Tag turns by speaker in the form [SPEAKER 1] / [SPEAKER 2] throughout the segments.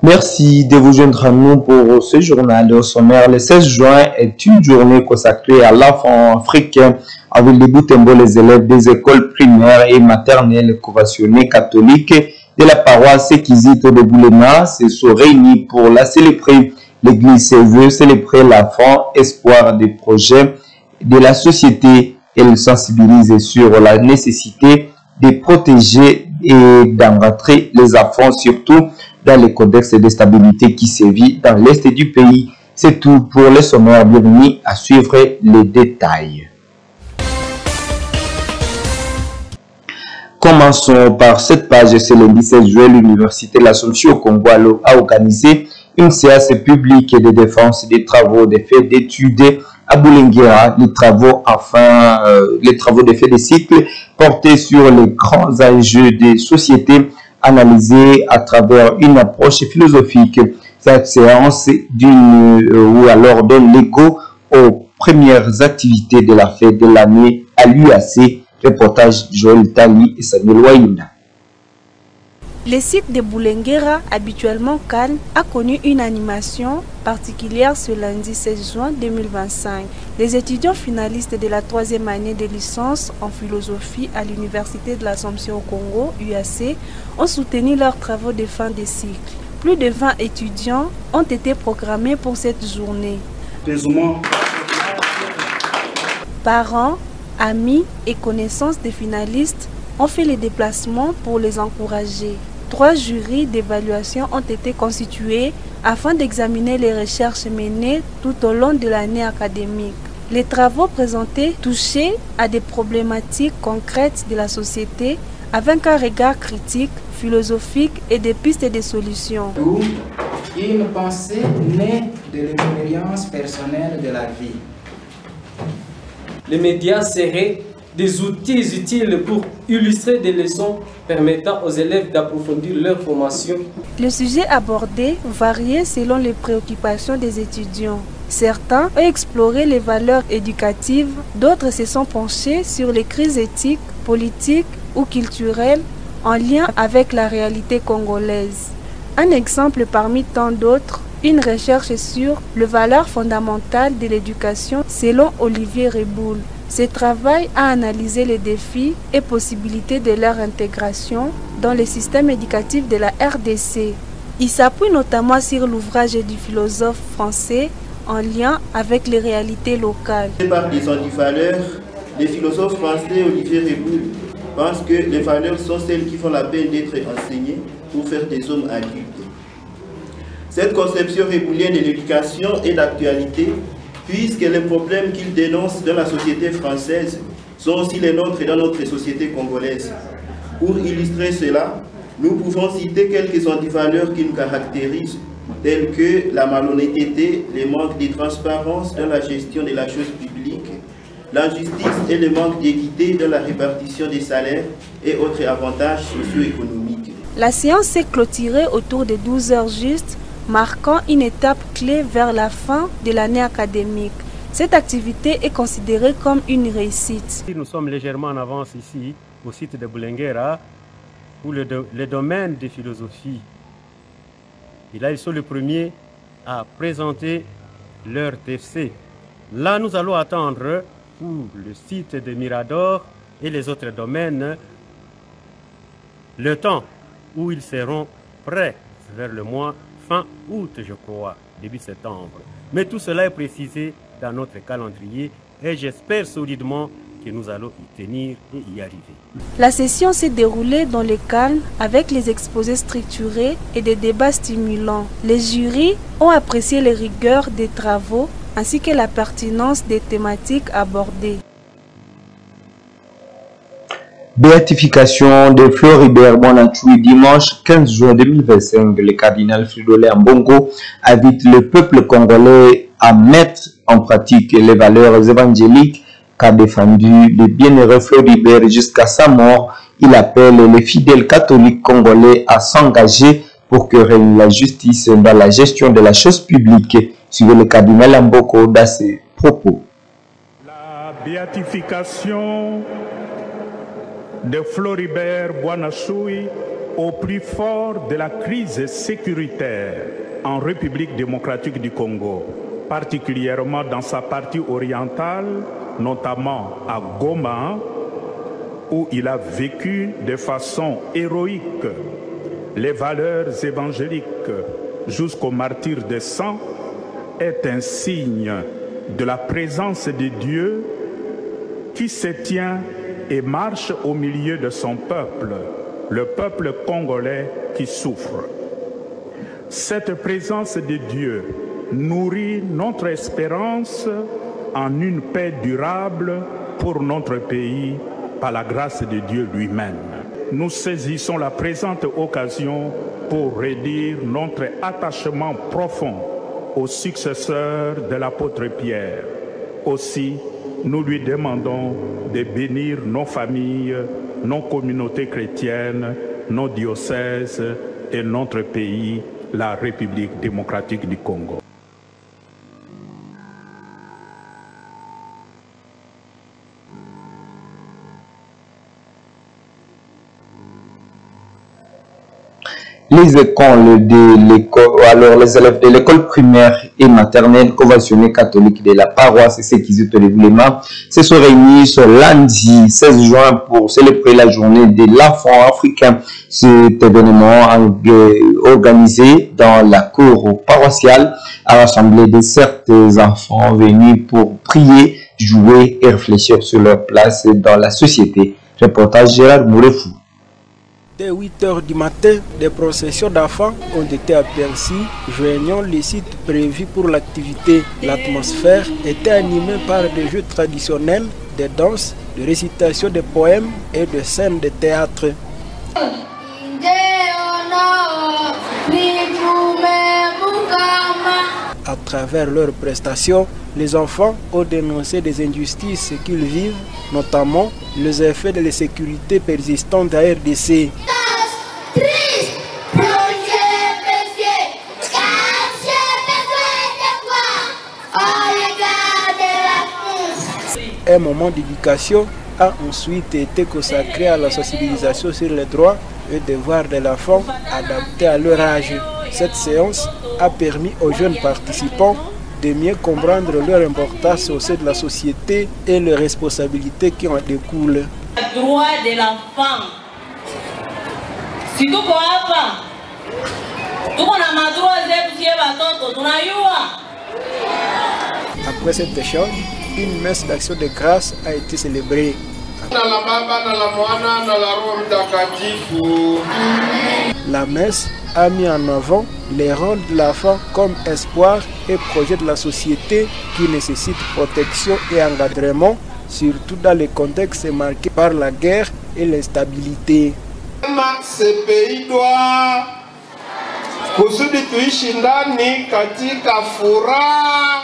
[SPEAKER 1] Merci de vous joindre à nous pour ce journal au sommaire. Le 16 juin est une journée consacrée à l'enfant africain. Avec le Butembo, les élèves des écoles primaires et maternelles conventionnées catholiques de la paroisse Sekizito de Boulema se sont réunis pour la célébrer. L'Église veut célébrer l'enfant, espoir des projets de la société. Elle sensibilise sur la nécessité de protéger et d'encadrer les enfants, surtout dans le contexte de stabilité qui sévit dans l'est du pays. C'est tout pour le sommaire. Bienvenue à suivre les détails. Commençons par cette page. Ce lundi 16 juin, l'Université de l'Assomption au Congo a organisé une séance publique de défense des travaux de fait d'études à Boulenguera. Les travaux de fait de cycle portés sur les grands enjeux des sociétés analysés à travers une approche philosophique. Cette séance donne l'écho aux premières activités de la fête de l'année à l'UAC. Reportage Joël Tali et Samuel Waïna.
[SPEAKER 2] Le site de Boulenguera, habituellement calme, a connu une animation particulière ce lundi 16 juin 2025. Les étudiants finalistes de la 3e année de licence en philosophie à l'Université de l'Assomption au Congo, UAC, ont soutenu leurs travaux de fin de cycle. Plus de 20 étudiants ont été programmés pour cette journée. Parents, amis et connaissances des finalistes ont fait les déplacements pour les encourager. 3 jurys d'évaluation ont été constitués afin d'examiner les recherches menées tout au long de l'année académique. Les travaux présentés touchaient à des problématiques concrètes de la société avec un regard critique, philosophique et des pistes de solutions.
[SPEAKER 3] Une pensée née de l'expérience personnelle de la vie.
[SPEAKER 4] Les médias seraient des outils utiles pour illustrer des leçons permettant aux élèves d'approfondir leur formation.
[SPEAKER 2] Le sujet abordé variait selon les préoccupations des étudiants. Certains ont exploré les valeurs éducatives, d'autres se sont penchés sur les crises éthiques, politiques ou culturelles en lien avec la réalité congolaise. Un exemple parmi tant d'autres, une recherche sur les valeurs fondamentales de l'éducation selon Olivier Reboul. Ce travail a analysé les défis et possibilités de leur intégration dans le système éducatif de la RDC. Il s'appuie notamment sur l'ouvrage du philosophe français en lien avec les réalités locales.
[SPEAKER 5] Par des antivaleurs, le philosophe français Olivier Reboul pense que les valeurs sont celles qui font la peine d'être enseignées pour faire des hommes adultes. Cette conception réboulienne de l'éducation est d'actualité puisque les problèmes qu'il dénonce dans la société française sont aussi les nôtres dans notre société congolaise. Pour illustrer cela, nous pouvons citer quelques antivaleurs qui nous caractérisent, telles que la malhonnêteté, le manque de transparence dans la gestion de la chose publique, l'injustice et le manque d'équité dans la répartition des salaires et autres avantages socio-économiques.
[SPEAKER 2] La séance s'est clôturée autour de 12 heures justes, marquant une étape clé vers la fin de l'année académique. Cette activité est considérée comme une réussite.
[SPEAKER 6] Nous sommes légèrement en avance ici, au site de Boulenguera, pour le domaine de philosophie. Et là, ils sont les premiers à présenter leur TFC. Là, nous allons attendre pour le site de Mirador et les autres domaines le temps où ils seront prêts vers le mois fin août, je crois, début septembre. Mais tout cela est précisé dans notre calendrier et j'espère solidement que nous allons y tenir et y arriver.
[SPEAKER 2] La session s'est déroulée dans le calme avec les exposés structurés et des débats stimulants. Les jurys ont apprécié les rigueurs des travaux ainsi que la pertinence des thématiques abordées.
[SPEAKER 1] Béatification de Floribert Bonachoui dimanche 15 juin 2025. Le cardinal Fridolin Ambongo invite le peuple congolais à mettre en pratique les valeurs évangéliques qu'a défendu le bienheureux Floribert jusqu'à sa mort. Il appelle les fidèles catholiques congolais à s'engager pour que règne la justice dans la gestion de la chose publique. Suivez le cardinal Ambongo dans ses propos.
[SPEAKER 7] La béatification de Floribert Bonachoui au plus fort de la crise sécuritaire en République démocratique du Congo, particulièrement dans sa partie orientale, notamment à Goma, où il a vécu de façon héroïque les valeurs évangéliques jusqu'au martyre de sang, est un signe de la présence de Dieu qui se tient et marche au milieu de son peuple, le peuple congolais qui souffre. Cette présence de Dieu nourrit notre espérance en une paix durable pour notre pays par la grâce de Dieu lui-même. Nous saisissons la présente occasion pour redire notre attachement profond au successeur de l'apôtre Pierre. Aussi, nous lui demandons de bénir nos familles, nos communautés chrétiennes, nos diocèses et notre pays, la République démocratique du Congo.
[SPEAKER 1] Les écoles les élèves de l'école primaire et maternelle conventionnée catholique de la paroisse Sekizito-Levulema se sont réunis ce lundi 16 juin pour célébrer la journée de l'enfant africain. Cet événement organisé dans la cour paroissiale a rassemblé de certains enfants venus pour prier, jouer et réfléchir sur leur place dans la société. Reportage Gérard Mourefou.
[SPEAKER 8] Dès 8 h du matin, des processions d'enfants ont été aperçues, joignant les sites prévus pour l'activité. L'atmosphère était animée par des jeux traditionnels, des danses, des récitations de poèmes et de scènes de théâtre. À travers leurs prestations, les enfants ont dénoncé des injustices qu'ils vivent, notamment les effets de l'insécurité persistante à RDC. Un moment d'éducation a ensuite été consacré à la sensibilisation sur les droits et devoirs de l'enfant adaptés à leur âge. Cette séance a permis aux jeunes participants de mieux comprendre leur importance au sein de la société et les responsabilités qui en découlent.
[SPEAKER 9] Le droit de l'enfant. Si tu
[SPEAKER 8] Après cet échange, une messe d'action de grâce a été célébrée. La messe a mis en avant les rôles de l'enfant comme espoir et projet de la société qui nécessite protection et encadrement, surtout dans les contextes marqués par la guerre et l'instabilité.
[SPEAKER 10] Ce pays doit kusudi tuishi ndani katika furaha.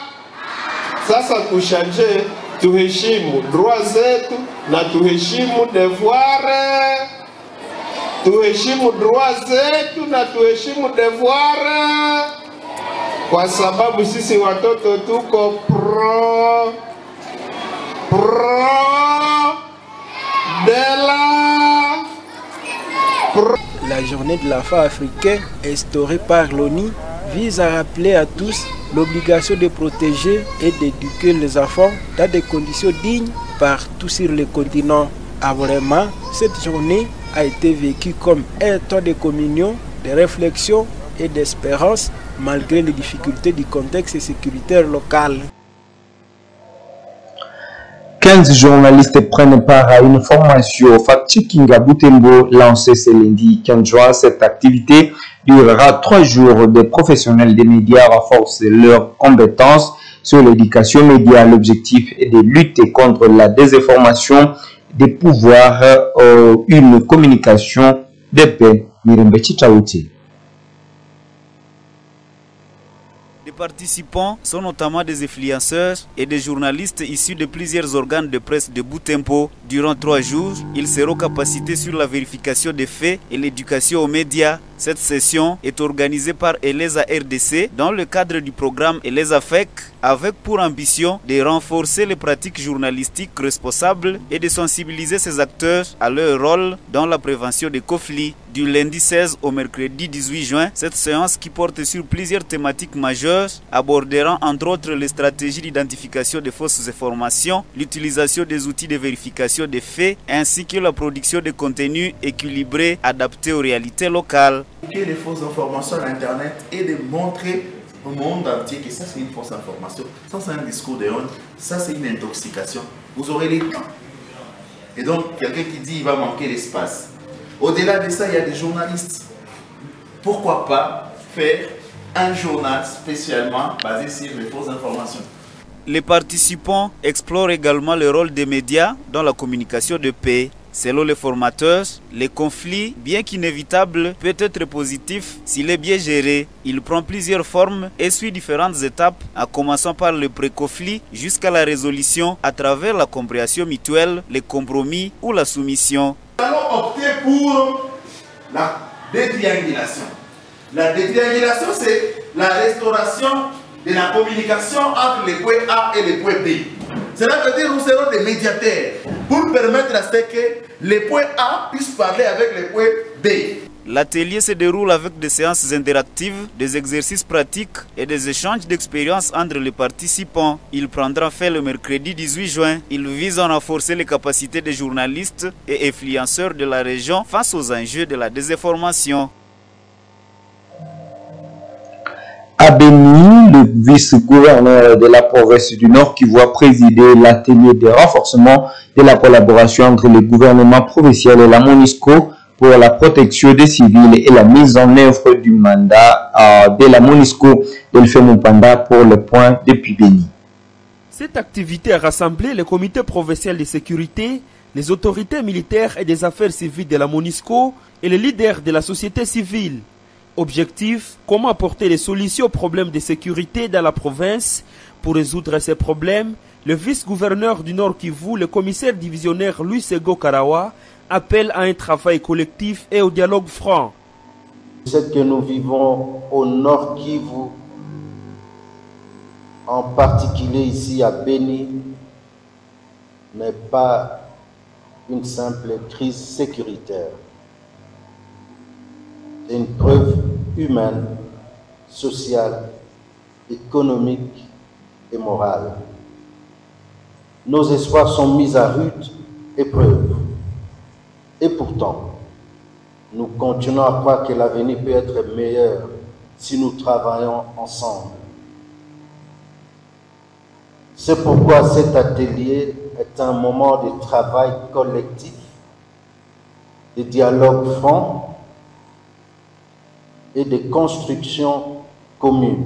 [SPEAKER 10] Sasa tushanje tuheshimu droit zetu na tuheshimu devoir. Tuheshimu droit zetu na tuheshimu devoir, kwa sababu sisi watoto tuko pro de
[SPEAKER 8] La journée de l'enfant africain, instaurée par l'ONU, vise à rappeler à tous l'obligation de protéger et d'éduquer les enfants dans des conditions dignes partout sur le continent. Vraiment, cette journée a été vécue comme un temps de communion, de réflexion et d'espérance malgré les difficultés du contexte sécuritaire local.
[SPEAKER 1] 15 journalistes prennent part à une formation au fact-checking à Butembo lancée ce lundi 15 juin. Cette activité durera 3 jours. Des professionnels des médias renforcent leurs compétences sur l'éducation média. L'objectif est de lutter contre la désinformation, de pouvoir une communication de paix.
[SPEAKER 11] Les participants sont notamment des influenceurs et des journalistes issus de plusieurs organes de presse de Butembo. Durant 3 jours, ils seront capacités sur la vérification des faits et l'éducation aux médias Cette session est organisée par ELESA RDC dans le cadre du programme ELESA FEC avec pour ambition de renforcer les pratiques journalistiques responsables et de sensibiliser ces acteurs à leur rôle dans la prévention des conflits. Du lundi 16 au mercredi 18 juin, cette séance qui porte sur plusieurs thématiques majeures abordera entre autres les stratégies d'identification des fausses informations, l'utilisation des outils de vérification des faits ainsi que la production de contenus équilibrés adaptés aux réalités locales.
[SPEAKER 12] Les fausses informations à l'internet et de montrer au monde entier que ça c'est une fausse information, ça c'est un discours de honte, ça c'est une intoxication. Vous aurez les temps. Et donc quelqu'un qui dit il va manquer l'espace. Au-delà de ça, il y a des journalistes. Pourquoi pas faire un journal spécialement basé sur les fausses informations?
[SPEAKER 11] Les participants explorent également le rôle des médias dans la communication de paix. Selon les formateurs, les conflits, bien qu'inévitables, peut être positif s'il est bien géré. Il prend plusieurs formes et suit différentes étapes, en commençant par le pré-conflit jusqu'à la résolution à travers la compréhension mutuelle, les compromis ou la soumission.
[SPEAKER 12] Nous allons opter pour la détriangulation. La détriangulation, c'est la restauration de la communication entre les points A et les points B. Cela veut dire que nous serons des médiateurs pour permettre à ce que les points A puissent parler avec les points B.
[SPEAKER 11] L'atelier se déroule avec des séances interactives, des exercices pratiques et des échanges d'expériences entre les participants. Il prendra fin le mercredi 18 juin. Il vise à renforcer les capacités des journalistes et influenceurs de la région face aux enjeux de la désinformation.
[SPEAKER 1] À Béni, le vice-gouverneur de la province du Nord qui voit présider l'atelier de renforcement de la collaboration entre le gouvernement provincial et la MONUSCO pour la protection des civils et la mise en œuvre du mandat de la MONUSCO Delphine Mupanda pour le point depuis Béni.
[SPEAKER 13] Cette activité a rassemblé le comité provincial de sécurité, les autorités militaires et des affaires civiles de la MONUSCO et les leaders de la société civile. Objectif, comment apporter des solutions aux problèmes de sécurité dans la province. Pour résoudre ces problèmes, le vice-gouverneur du Nord Kivu, le commissaire divisionnaire Louis Sego Karawa, appelle à un travail collectif et au dialogue franc.
[SPEAKER 14] Ce que nous vivons au Nord Kivu, en particulier ici à Béni, n'est pas une simple crise sécuritaire. C'est une preuve humaine, sociale, économique et morale. Nos espoirs sont mis à rude épreuve. Et pourtant, nous continuons à croire que l'avenir peut être meilleur si nous travaillons ensemble. C'est pourquoi cet atelier est un moment de travail collectif, de dialogue franc et de construction commune.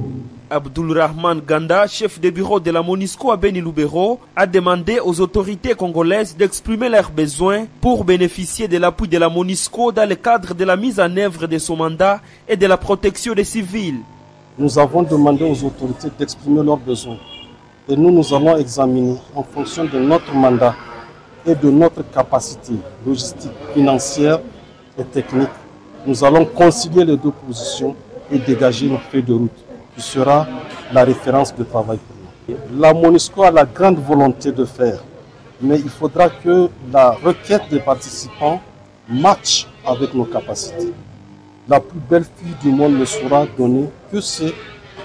[SPEAKER 13] Abdulrahman Ganda, chef de bureau de la MONUSCO à Béni Lubero, a demandé aux autorités congolaises d'exprimer leurs besoins pour bénéficier de l'appui de la MONUSCO dans le cadre de la mise en œuvre de son mandat et de la protection des civils.
[SPEAKER 15] Nous avons demandé aux autorités d'exprimer leurs besoins et nous allons examiner en fonction de notre mandat et de notre capacité logistique, financière et technique. Nous allons concilier les deux positions et dégager une feuille de route qui sera la référence de travail pour nous. La MONUSCO a la grande volonté de faire, mais il faudra que la requête des participants matche avec nos capacités. La plus belle fille du monde ne saura donner que ce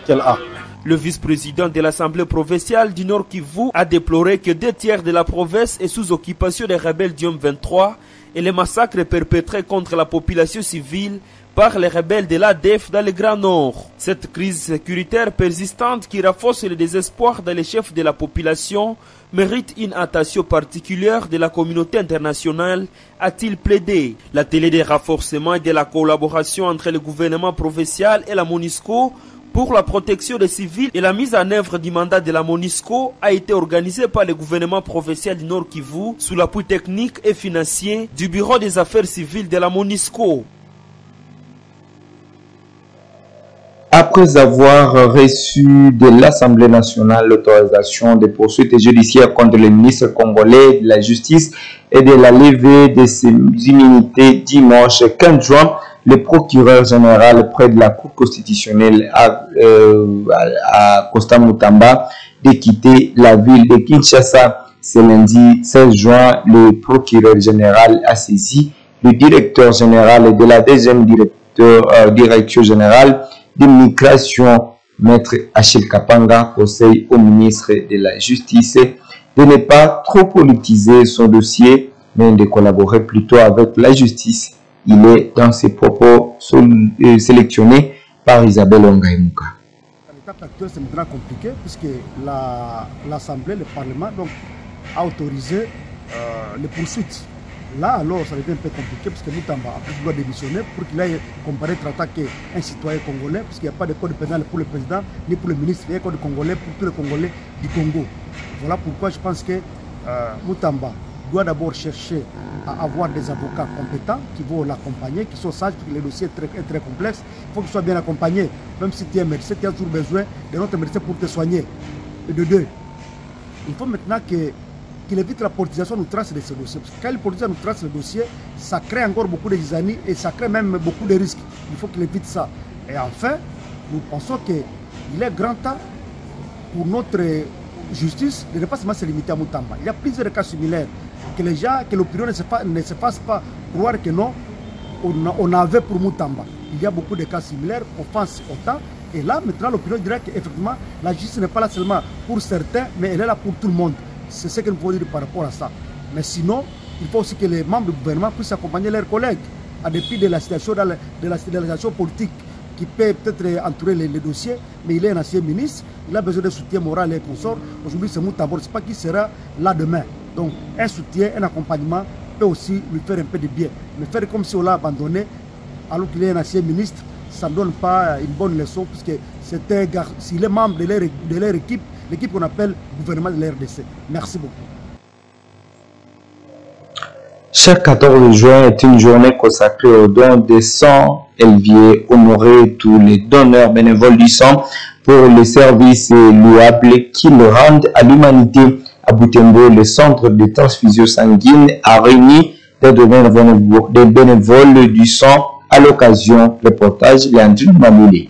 [SPEAKER 15] qu'elle a.
[SPEAKER 13] Le vice-président de l'Assemblée provinciale du Nord Kivu a déploré que 2 tiers de la province est sous occupation des rebelles du M23 et les massacres perpétrés contre la population civile par les rebelles de l'ADF dans le Grand Nord. Cette crise sécuritaire persistante qui renforce le désespoir dans les chefs de la population mérite une attention particulière de la communauté internationale, a-t-il plaidé. L'atelier de renforcement et de la collaboration entre le gouvernement provincial et la MONUSCO pour la protection des civils et la mise en œuvre du mandat de la MONUSCO a été organisé par le gouvernement provincial du Nord Kivu sous l'appui technique et financier du Bureau des affaires civiles de la MONUSCO.
[SPEAKER 1] Après avoir reçu de l'Assemblée nationale l'autorisation de poursuites judiciaires contre le ministre congolais de la Justice et de la levée de ses immunités dimanche 15 juin, le procureur général près de la Cour constitutionnelle à Constant Mutamba de quitter la ville de Kinshasa. Ce lundi 16 juin, le procureur général a saisi le directeur général de la deuxième direction générale de l'immigration, Maître Achille Kapanga, conseille au ministre de la Justice de ne pas trop politiser son dossier, mais de collaborer plutôt avec la justice. Il est dans ses propos sélectionnés par Isabelle Ongaïmouka.
[SPEAKER 16] L'étape actuelle, c'est maintenant compliqué puisque l'Assemblée, le Parlement, donc, a autorisé les poursuites. Là, alors, ça devient un peu compliqué parce que Mutamba a plus doit démissionner pour qu'il aille comparaître attaquer un citoyen congolais, parce qu'il n'y a pas de code pénal pour le président ni pour le ministre, il y a un code congolais pour tous les Congolais du Congo. Voilà pourquoi je pense que Mutamba doit d'abord chercher à avoir des avocats compétents qui vont l'accompagner, qui sont sages, parce que le dossier est très complexe. Il faut qu'il soit bien accompagné, même si tu es médecin, tu as toujours besoin d'un autre médecin pour te soigner. Et de deux, il faut maintenant qu'il évite la politisation nous trace de ce dossier. Parce que quand il politise nous trace le dossier, ça crée encore beaucoup de zizanie et ça crée même beaucoup de risques. Il faut qu'il évite ça. Et enfin, nous pensons qu'il est grand temps pour notre justice de ne pas seulement se limiter à Mutamba. Il y a plusieurs cas similaires. Que les gens, que l'opinion ne se fasse pas croire que non, on avait pour Mutamba. Il y a beaucoup de cas similaires, on pense autant. Et là, maintenant, l'opinion dirait qu'effectivement, la justice n'est pas là seulement pour certains, mais elle est là pour tout le monde. C'est ce qu'il faut dire par rapport à ça. Mais sinon, il faut aussi que les membres du gouvernement puissent accompagner leurs collègues, à dépit de la situation, de la situation politique qui peut peut-être entourer les dossiers, mais il est un ancien ministre, il a besoin de soutien moral et consort. Aujourd'hui, c'est Mutamba, je ne sais pas qui sera là demain. Donc, un soutien, un accompagnement peut aussi lui faire un peu de bien. Mais faire comme si on l'a abandonné, alors qu'il est un ancien ministre, ça ne donne pas une bonne leçon, puisque c'est un gars, s'il est membre de leur équipe, l'équipe qu'on appelle gouvernement de l'RDC. Merci beaucoup.
[SPEAKER 1] Chaque 14 juin est une journée consacrée au don des sang élevé, honorer tous les donneurs bénévoles du sang pour les services louables qu'ils rendent à l'humanité. À Butembo, le centre de transfusion sanguine a réuni des bénévoles du sang à l'occasion. Reportage Leandrine Mamoulé.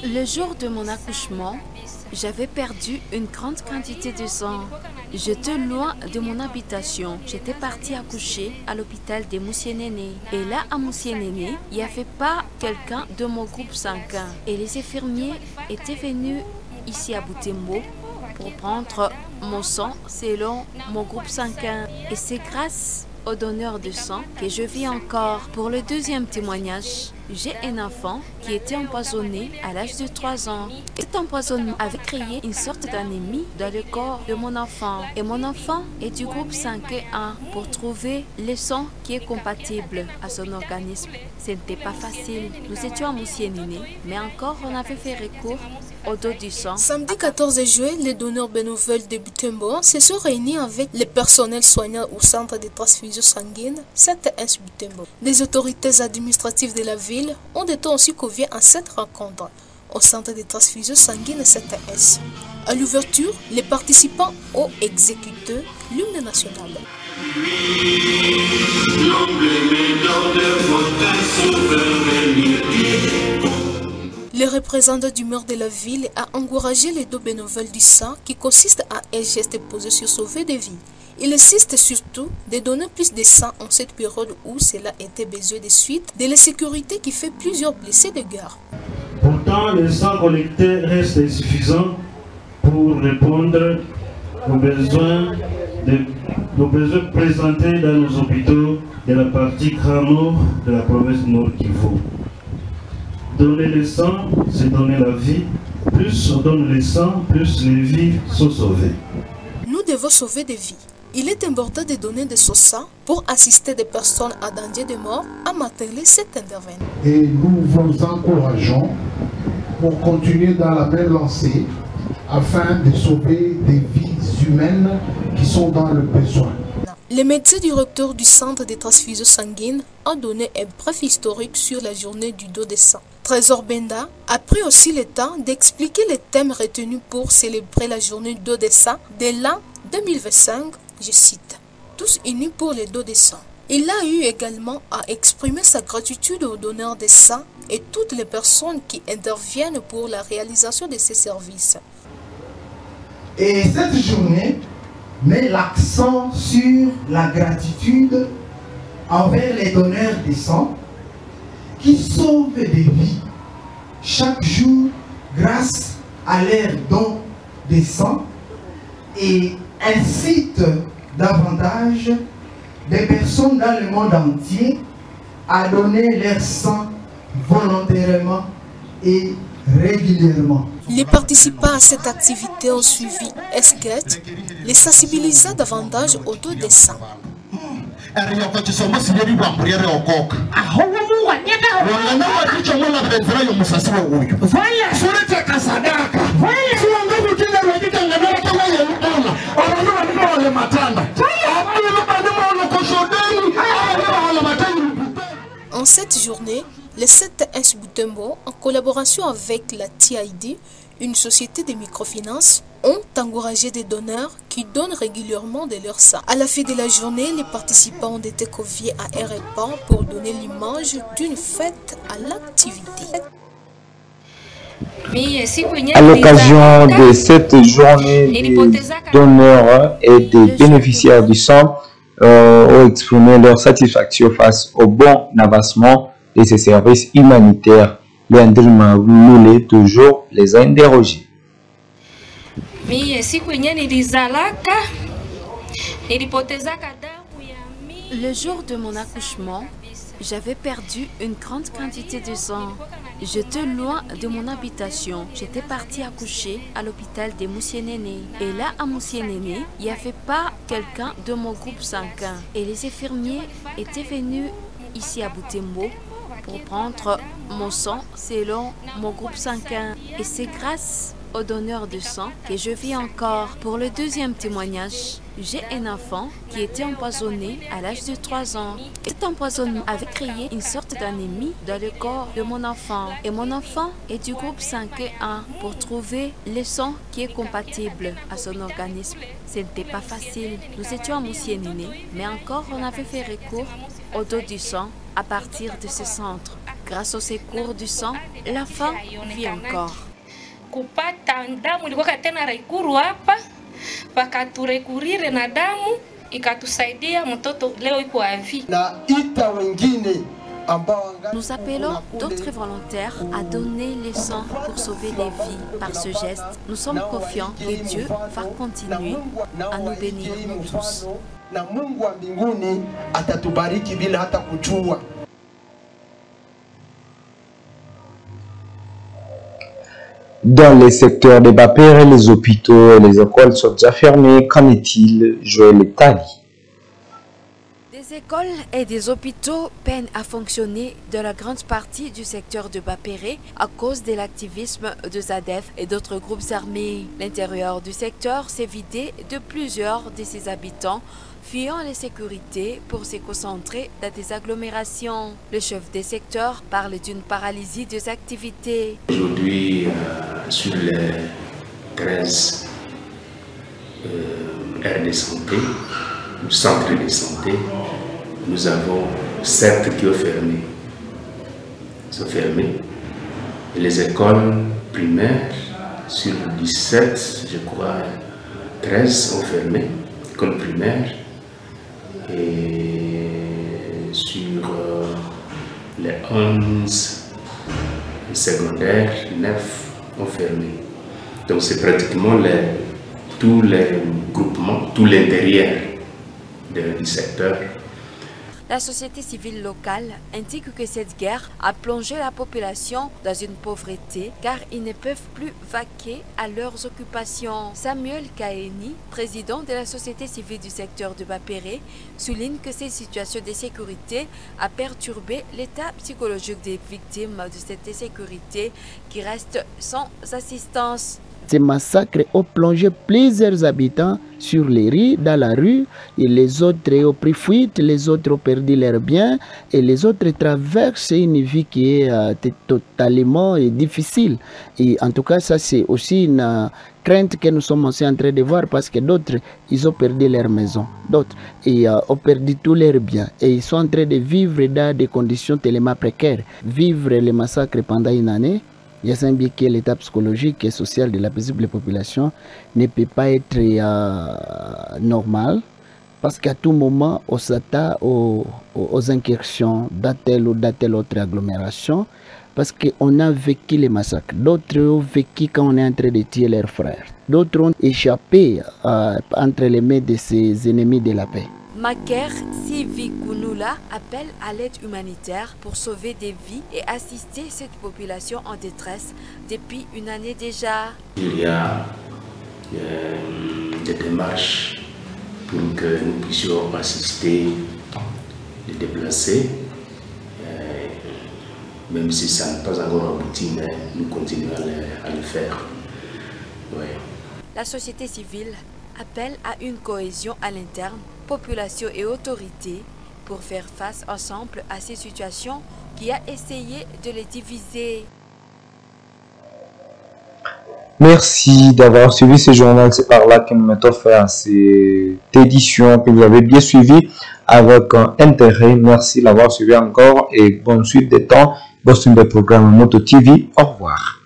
[SPEAKER 17] Le jour de mon accouchement, j'avais perdu une grande quantité de sang. J'étais loin de mon habitation. J'étais partie accoucher à l'hôpital de Moussienene. Et là, à Moussienene, il n'y avait pas quelqu'un de mon groupe sanguin. Et les infirmiers étaient venus ici à Butembo pour prendre mon sang selon mon groupe sanguin. Et c'est grâce aux donneurs de sang que je vis encore. Pour le deuxième témoignage, j'ai un enfant qui était empoisonné à l'âge de 3 ans. Cet empoisonnement avait créé une sorte d'anémie dans le corps de mon enfant. Et mon enfant est du groupe 5A pour trouver le sang qui est compatible à son organisme. Ce n'était pas facile. Nous étions à Moussienene, mais encore on avait fait recours au don du sang.
[SPEAKER 18] Samedi 14 juillet, les donneurs bénévoles de Butembo se sont réunis avec les personnels soignants au centre de transfusion sanguine 7S Butembo. Les autorités administratives de la ville ont été aussi conviés à cette rencontre au centre de transfusion sanguine 7S. À l'ouverture, les participants ont exécuté l'hymne national. Le représentant du maire de la ville a encouragé les dons bénévoles du sang qui consiste à un geste posé sur sauver des vies. Il insiste surtout de donner plus de sang en cette période où cela était besoin de suite de la sécurité qui fait plusieurs blessés de guerre.
[SPEAKER 19] Pourtant, le sang collecté reste insuffisant pour répondre aux besoins présentés dans nos hôpitaux de la partie Grand Nord de la province Nord Kivu. Donner le sang, c'est donner la vie. Plus on donne le sang, plus les vies sont sauvées.
[SPEAKER 18] Nous devons sauver des vies. Il est important de donner de son sang pour assister des personnes à danger de mort à marteler cet intervenant.
[SPEAKER 20] Et nous vous encourageons pour continuer dans la même lancée afin de sauver des vies humaines qui sont dans le besoin.
[SPEAKER 18] Le médecin directeur du centre de transfusion sanguine a donné un bref historique sur la journée du don de sang. Trésor Benda a pris aussi le temps d'expliquer les thèmes retenus pour célébrer la journée du don de sang de l'an 2025 je cite, « Tous unis pour les dons de sang ». Il a eu également à exprimer sa gratitude aux donneurs de sang et toutes les personnes qui interviennent pour la réalisation de ces services.
[SPEAKER 20] Et cette journée met l'accent sur la gratitude envers les donneurs de sang qui sauvent des vies chaque jour grâce à leur don de sang et incite davantage des personnes dans le monde entier à donner leur sang volontairement et régulièrement.
[SPEAKER 18] Les participants à cette activité ont suivi Esquette, les sensibilisant davantage au don de sang. En cette journée, les 7S Butembo, en collaboration avec la TID, une société de microfinance, ont encouragé des donneurs qui donnent régulièrement de leur sang. À la fin de la journée, les participants ont été conviés à un repas pour donner l'image d'une fête à l'activité.
[SPEAKER 1] À l'occasion de cette journée, les donneurs et des bénéficiaires du sang ont exprimé leur satisfaction face au bon avancement de ces services humanitaires. Léandrima Loulé toujours les a interrogés.
[SPEAKER 17] Le jour de mon accouchement, j'avais perdu une grande quantité de sang. J'étais loin de mon habitation. J'étais partie accoucher à l'hôpital de Moussienene. Et là, à Moussienene, il n'y avait pas quelqu'un de mon groupe sanguin. Et les infirmiers étaient venus ici à Butembo pour prendre mon sang selon mon groupe sanguin. Et c'est grâce aux donneurs de sang que je vis encore. Pour le deuxième témoignage, j'ai un enfant qui était empoisonné à l'âge de 3 ans. Cet empoisonnement avait créé une sorte d'anémie dans le corps de mon enfant. Et mon enfant est du groupe 5A pour trouver le sang qui est compatible à son organisme. Ce n'était pas facile. Nous étions à Moussienene, mais encore on avait fait recours au don du sang à partir de ce centre. Grâce au secours du sang, l'enfant vit encore.
[SPEAKER 21] Kupata damu ilikuwa tena raikuru hapa wakaturekurire na damu ikatusaidia mtoto leo iko avi.
[SPEAKER 17] Na ita wengine ambao nous appelons d'autres volontaires à donner le sang pour sauver les vies. Par ce geste, nous sommes confiants que Dieu va continuer à nous bénir tous.
[SPEAKER 20] Na Mungu wa mbinguni atatubariki bila hata kujua.
[SPEAKER 1] Dans les secteurs des Bapere, les hôpitaux et les écoles sont déjà fermés. Qu'en est-il, Joël Tali?
[SPEAKER 17] Des écoles et des hôpitaux peinent à fonctionner dans la grande partie du secteur de Bapere à cause de l'activisme de ZADF et d'autres groupes armés. L'intérieur du secteur s'est vidé de plusieurs de ses habitants, fuyant l'insécurité pour se concentrer dans des agglomérations. Le chef des secteurs parle d'une paralysie des activités.
[SPEAKER 22] Aujourd'hui, sur les 13 aires de santé, centres de santé, nous avons 7 qui ont fermé. Ils sont fermés. Et les écoles primaires, sur 17, je crois, 13 ont fermé, écoles primaires. Et sur les 11 secondaires, 9 ont fermé. Donc c'est pratiquement tous les groupements, tout l'intérieur du secteur.
[SPEAKER 17] La société civile locale indique que cette guerre a plongé la population dans une pauvreté car ils ne peuvent plus vaquer à leurs occupations. Samuel Kaeni, président de la société civile du secteur de Bapere, souligne que cette situation de sécurité a perturbé l'état psychologique des victimes de cette insécurité qui restent sans assistance.
[SPEAKER 3] Ces massacres ont plongé plusieurs habitants sur les rues, dans la rue, et les autres ont pris fuite, les autres ont perdu leurs biens, et les autres traversent une vie qui est totalement difficile. Et en tout cas, ça c'est aussi une crainte que nous sommes aussi en train de voir, parce que d'autres, ils ont perdu leur maison, d'autres, et ont perdu tous leurs biens, et ils sont en train de vivre dans des conditions tellement précaires. Vivre les massacres pendant une année, il y a un bien que l'état psychologique et social de la paisible population ne peut pas être normal, parce qu'à tout moment, on s'attend aux incursions dans telle ou telle autre agglomération, parce qu'on a vécu les massacres. D'autres ont vécu quand on est en train de tuer leurs frères. D'autres ont échappé entre les mains de ces ennemis de la paix.
[SPEAKER 17] Maker Sivi Kunula appelle à l'aide humanitaire pour sauver des vies et assister cette population en détresse depuis une année déjà.
[SPEAKER 22] Il y a des démarches pour que nous puissions assister les déplacés, même si ça n'a pas encore abouti, mais nous continuons à le faire. Ouais.
[SPEAKER 17] La société civile appelle à une cohésion à l'interne, population et autorités, pour faire face ensemble à ces situations qui a essayé de les diviser.
[SPEAKER 1] Merci d'avoir suivi ce journal. C'est par là que nous mettons fin à cette édition que vous avez bien suivi avec intérêt. Merci d'avoir suivi encore et bonne suite de temps. Bon, c'est le programme Moto TV. Au revoir.